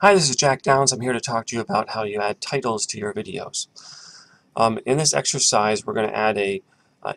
Hi, this is Jack Downs. I'm here to talk to you about how you add titles to your videos. In this exercise, we're going to add a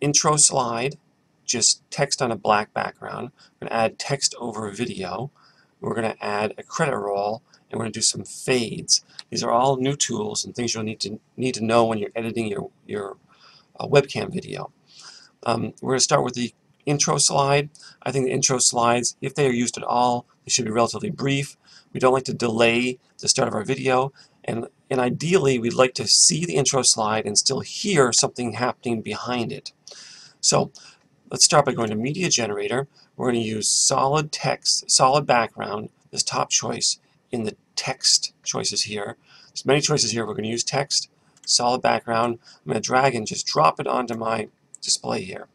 intro slide, just text on a black background. We're going to add text over video. We're going to add a credit roll, and we're going to do some fades. These are all new tools and things you'll need to know when you're editing your webcam video. We're going to start with the intro slide. I think the intro slides, if they are used at all, they should be relatively brief. We don't like to delay the start of our video, and ideally we'd like to see the intro slide and still hear something happening behind it. So let's start by going to Media Generator. We're going to use solid text, solid background, this top choice in the text choices here. There's many choices here. We're going to use text, solid background. I'm going to drag and just drop it onto my display here.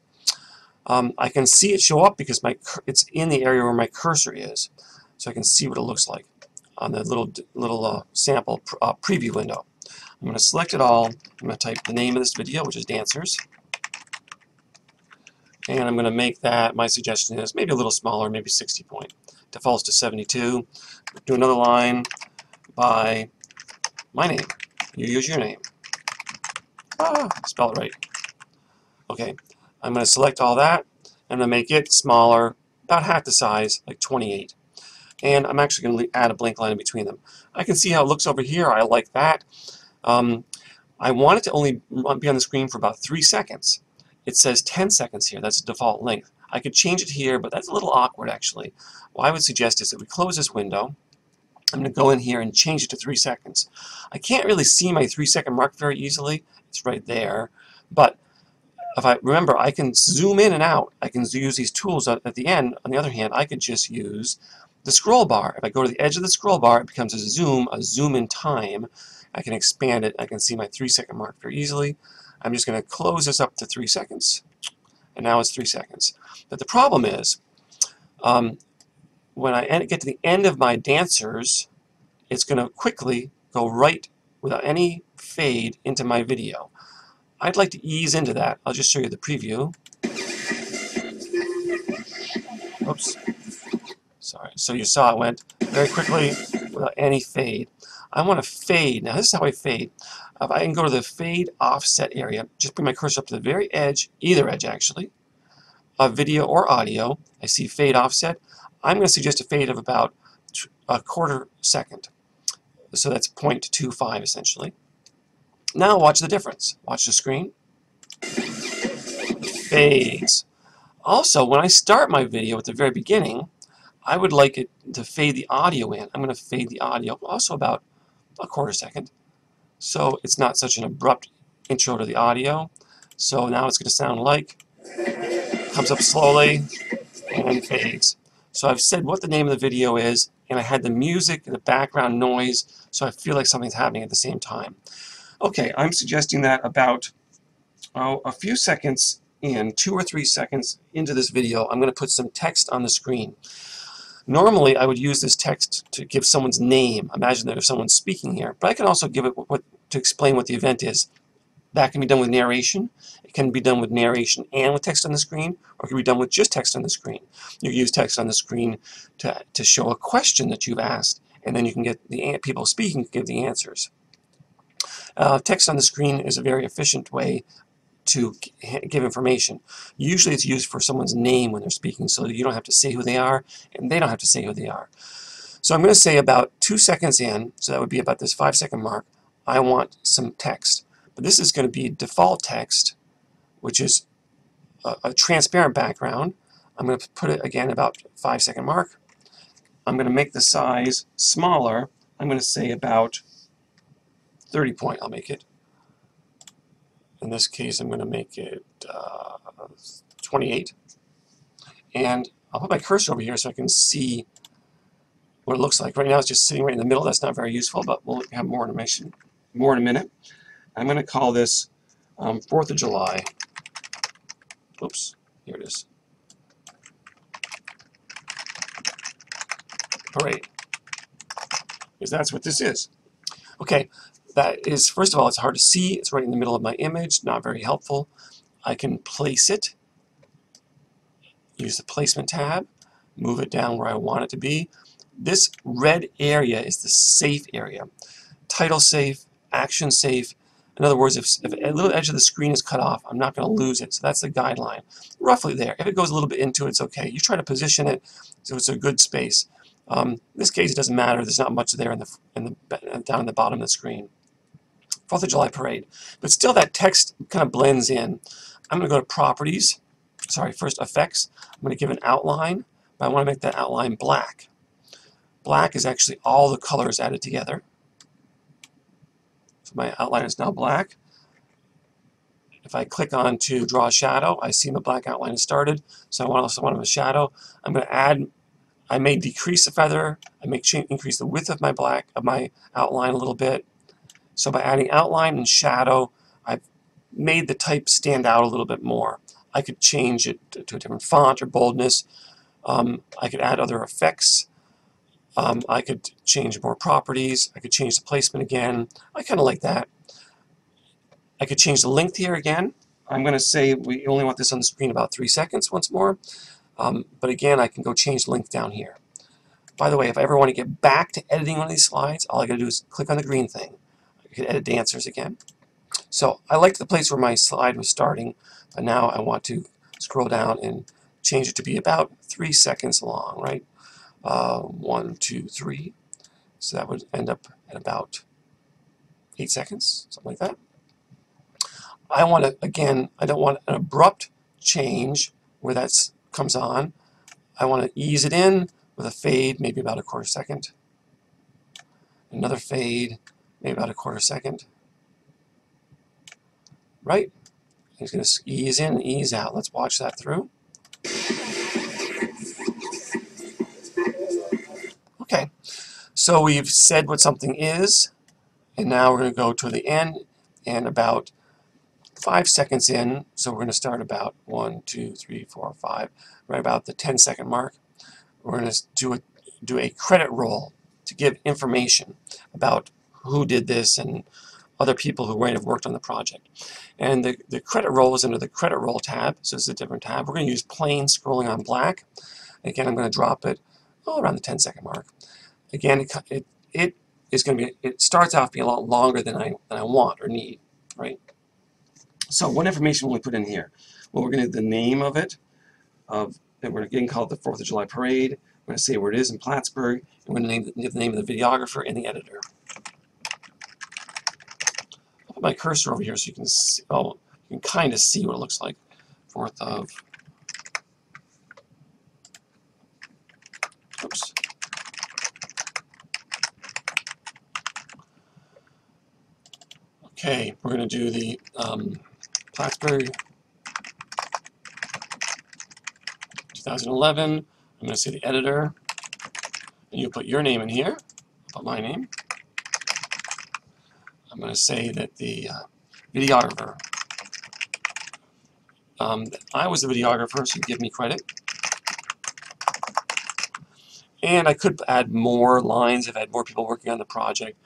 I can see it show up because it's in the area where my cursor is, so I can see what it looks like on the little sample preview window. I'm going to select it all. I'm going to type the name of this video, which is Dancers, and I'm going to make that, my suggestion is maybe a little smaller, maybe 60 point. Defaults to 72. Do another line by my name. You use your name. Spell it right. Okay, I'm going to select all that. I'm going to make it smaller, about half the size, like 28. And I'm actually going to add a blank line in between them. I can see how it looks over here. I like that. I want it to only be on the screen for about 3 seconds. It says 10 seconds here. That's the default length. I could change it here, but that's a little awkward actually. What I would suggest is that we close this window. I'm going to go in here and change it to 3 seconds. I can't really see my 3-second mark very easily. It's right there. But if I remember, I can zoom in and out. I can use these tools at the end. On the other hand, I could just use the scroll bar. If I go to the edge of the scroll bar, it becomes a zoom in time. I can expand it. I can see my 3-second mark very easily. I'm just going to close this up to 3 seconds. And now it's 3 seconds. But the problem is, when I get to the end of my dancers, it's going to quickly go right without any fade into my video. I'd like to ease into that. I'll just show you the preview. Oops. Sorry. So you saw it went very quickly without any fade. I want to fade. Now this is how I fade. If I can go to the fade offset area, just bring my cursor up to the very edge, either edge actually, of video or audio. I see fade offset. I'm going to suggest a fade of about a quarter second. So that's 0.25 essentially. Now watch the difference. Watch the screen. Fades. Also, when I start my video at the very beginning, I would like it to fade the audio in. I'm going to fade the audio also about a quarter second. So it's not such an abrupt intro to the audio. So now it's going to sound like, comes up slowly and fades. So I've said what the name of the video is, and I had the music and the background noise, so I feel like something's happening at the same time. Okay, I'm suggesting that about a few seconds in, 2 or 3 seconds into this video, I'm going to put some text on the screen. Normally, I would use this text to give someone's name. Imagine that if someone's speaking here. But I can also give it to explain what the event is. That can be done with narration. It can be done with narration and with text on the screen, or it can be done with just text on the screen. You use text on the screen to show a question that you've asked, and then you can get the people speaking to give the answers. Text on the screen is a very efficient way to give information. Usually it's used for someone's name when they're speaking, so you don't have to say who they are, and they don't have to say who they are. So I'm going to say about 2 seconds in, so that would be about this 5-second mark, I want some text. But this is going to be default text, which is a transparent background. I'm going to put it again about 5-second mark. I'm going to make the size smaller. I'm going to say about 30 point. I'll make it. In this case, I'm going to make it 28. And I'll put my cursor over here so I can see what it looks like. Right now it's just sitting right in the middle. That's not very useful, but we'll have more information more in a minute. I'm going to call this 4th of July. Oops, here it is. Parade. Because that's what this is. Okay, that is, first of all, it's hard to see. It's right in the middle of my image, not very helpful. I can place it, use the placement tab, move it down where I want it to be. This red area is the safe area. Title safe, action safe. In other words, if a little edge of the screen is cut off, I'm not going to lose it. So that's the guideline. Roughly there. If it goes a little bit into it, it's okay. You try to position it so it's a good space. In this case, it doesn't matter. There's not much there down in the bottom of the screen. 4th of July parade. But still, that text kind of blends in. I'm going to go to Properties. Sorry, first Effects. I'm going to give an outline, but I want to make that outline black. Black is actually all the colors added together. So my outline is now black. If I click on to draw a shadow, I see my black outline has started. So I also want a shadow. I'm going to add. I may decrease the feather. I may increase the width of my outline a little bit. So by adding outline and shadow, I've made the type stand out a little bit more. I could change it to a different font or boldness. I could add other effects. I could change more properties. I could change the placement again. I kind of like that. I could change the length here again. I'm going to say we only want this on the screen about 3 seconds once more. But again, I can go change the length down here. By the way, if I ever want to get back to editing one of these slides, all I got to do is click on the green thing. I can edit dancers again. So I liked the place where my slide was starting, but now I want to scroll down and change it to be about 3 seconds long, right? 1, 2, 3. So that would end up at about 8 seconds, something like that. I want to, again, I don't want an abrupt change where that comes on. I want to ease it in with a fade, maybe about a 1/4 second. Another fade, maybe about a 1/4 second. Right? He's going to ease in and ease out. Let's watch that through. Okay, so we've said what something is, and now we're going to go to the end, and about 5 seconds in, so we're going to start about 1, 2, 3, 4, 5, right about the 10-second mark. We're going to do a credit roll to give information about who did this and other people who might have worked on the project. And the credit roll is under the credit roll tab, so it's a different tab. We're going to use plain scrolling on black. Again, I'm going to drop it around the 10-second mark. Again, it is going to be, it starts out being a lot longer than I want or need, right? So what information will we put in here? Well, we're going to do the name of it, and we're going to call it the 4th of July Parade. We're going to say where it is in Plattsburgh, and we're going to give the name of the videographer and the editor. I'll put my cursor over here so you can see, you can kind of see what it looks like. 4th of, oops. Okay, we're going to do the Plattsburgh 2011. I'm going to say the editor, and you put your name in here. I'll put my name. I'm going to say that the videographer. I was the videographer, so give me credit. And I could add more lines if I had more people working on the project.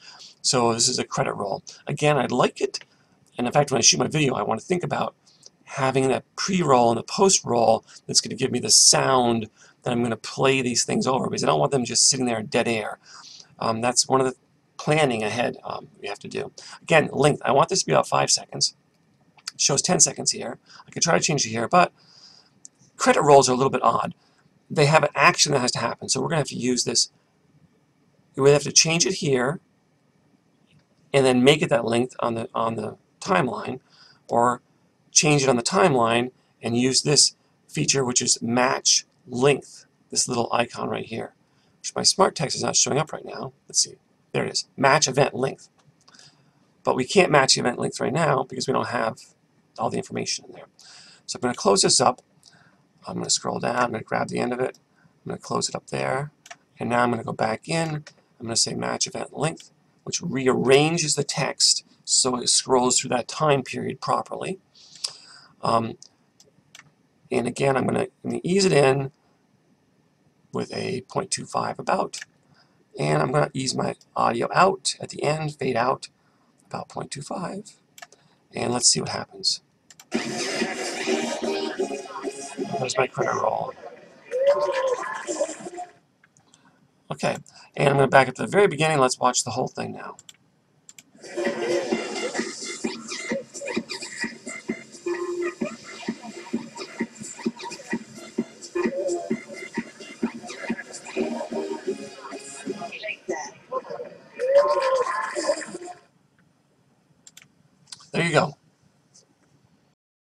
So this is a credit roll. Again, I'd like it, and in fact, when I shoot my video, I want to think about having that pre-roll and the post-roll that's going to give me the sound that I'm going to play these things over, because I don't want them just sitting there in dead air. That's one of the planning ahead we have to do. Again, length. I want this to be about 5 seconds. It shows 10 seconds here. I could try to change it here, but credit rolls are a little bit odd. They have an action that has to happen, so we're going to have to use this. We have to change it here, and then make it that length on the timeline, or change it on the timeline and use this feature, which is match length, this little icon right here, which my smart text is not showing up right now. Let's see. There it is. Match event length. But we can't match the event length right now because we don't have all the information in there. So I'm going to close this up. I'm going to scroll down. I'm going to grab the end of it. I'm going to close it up there. And now I'm going to go back in. I'm going to say match event length, which rearranges the text so it scrolls through that time period properly. And again, I'm going to ease it in with a 0.25 about. And I'm going to ease my audio out at the end, fade out about 0.25. And let's see what happens. There's my credit roll. Okay, and I'm going to back up to the very beginning. Let's watch the whole thing now. There you go.